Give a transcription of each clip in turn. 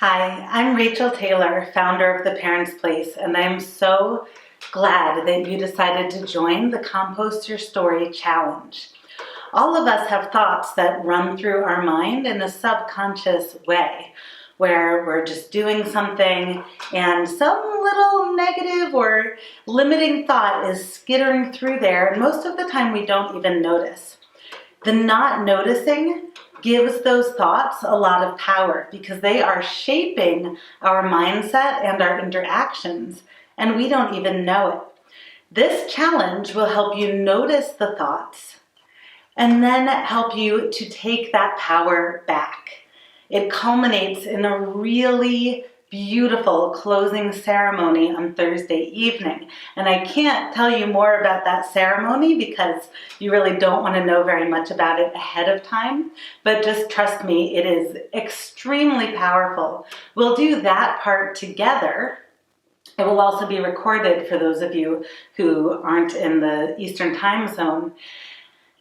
Hi, I'm Rachel Taylor, founder of The Parents Place, and I'm so glad that you decided to join the Compost Your Story Challenge. All of us have thoughts that run through our mind in a subconscious way, where we're just doing something and some little negative or limiting thought is skittering through there, and most of the time we don't even notice. The not noticing gives those thoughts a lot of power because they are shaping our mindset and our interactions, and we don't even know it. This challenge will help you notice the thoughts and then help you to take that power back. It culminates in a really beautiful closing ceremony on Thursday evening. And I can't tell you more about that ceremony because you really don't want to know very much about it ahead of time. But just trust me, it is extremely powerful. We'll do that part together. It will also be recorded for those of you who aren't in the Eastern time zone.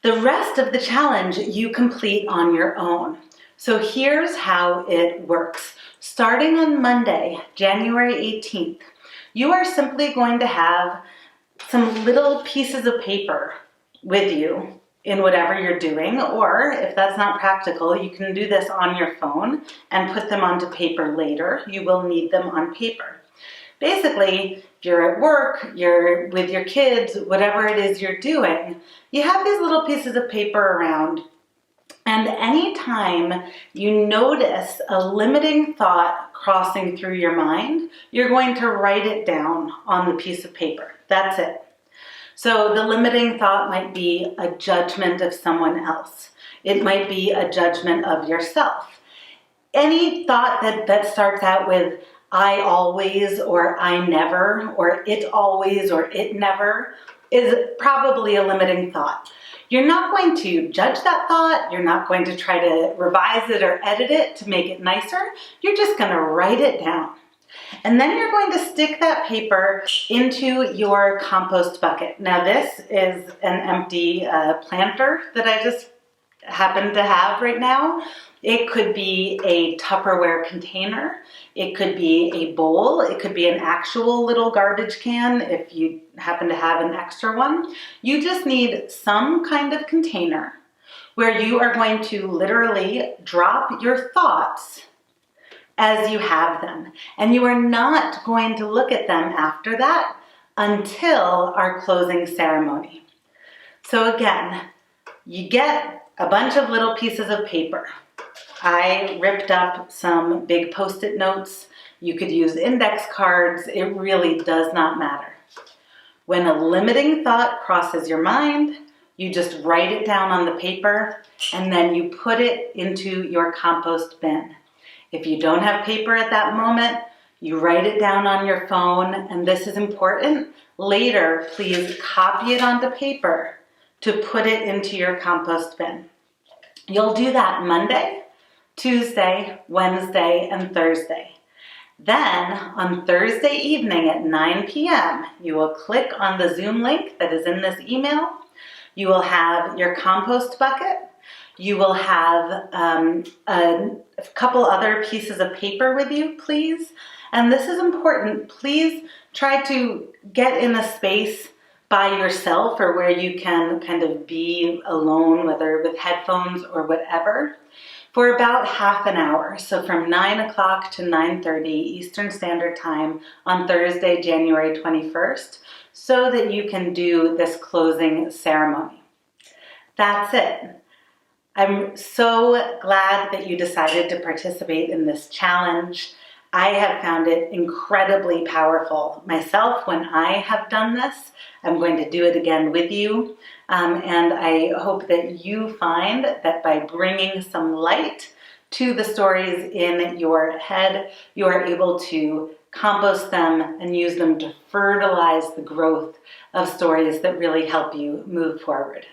The rest of the challenge you complete on your own. So here's how it works. Starting on Monday, January 18th, you are simply going to have some little pieces of paper with you in whatever you're doing, or if that's not practical, you can do this on your phone and put them onto paper later. You will need them on paper. Basically, if you're at work, you're with your kids, whatever it is you're doing, you have these little pieces of paper around. And anytime you notice a limiting thought crossing through your mind, you're going to write it down on the piece of paper. That's it. So the limiting thought might be a judgment of someone else. It might be a judgment of yourself. Any thought that starts out with I always, or I never, or it always, or it never, is probably a limiting thought. You're not going to judge that thought. You're not going to try to revise it or edit it to make it nicer. You're just going to write it down. And then you're going to stick that paper into your compost bucket. Now this is an empty planter that I just happen to have right now. It could be a Tupperware container. It could be a bowl. It could be an actual little garbage can if you happen to have an extra one. You just need some kind of container where you are going to literally drop your thoughts as you have them. And you are not going to look at them after that until our closing ceremony. So again, you get a bunch of little pieces of paper. I ripped up some big Post-it notes. You could use index cards. It really does not matter. When a limiting thought crosses your mind, you just write it down on the paper and then you put it into your compost bin. If you don't have paper at that moment, you write it down on your phone, and this is important. Later, please copy it onto paper to put it into your compost bin. You'll do that Monday, Tuesday, Wednesday, and Thursday. Then on Thursday evening at 9 p.m., you will click on the Zoom link that is in this email. You will have your compost bucket. You will have a couple other pieces of paper with you, please. And this is important. Please try to get in a space by yourself or where you can kind of be alone, whether with headphones or whatever, for about half an hour. So from 9 o'clock to 9:30 Eastern Standard Time on Thursday, January 21st, so that you can do this closing ceremony. That's it. I'm so glad that you decided to participate in this challenge. I have found it incredibly powerful myself when I have done this. I'm going to do it again with you. And I hope that you find that by bringing some light to the stories in your head, you are able to compost them and use them to fertilize the growth of stories that really help you move forward.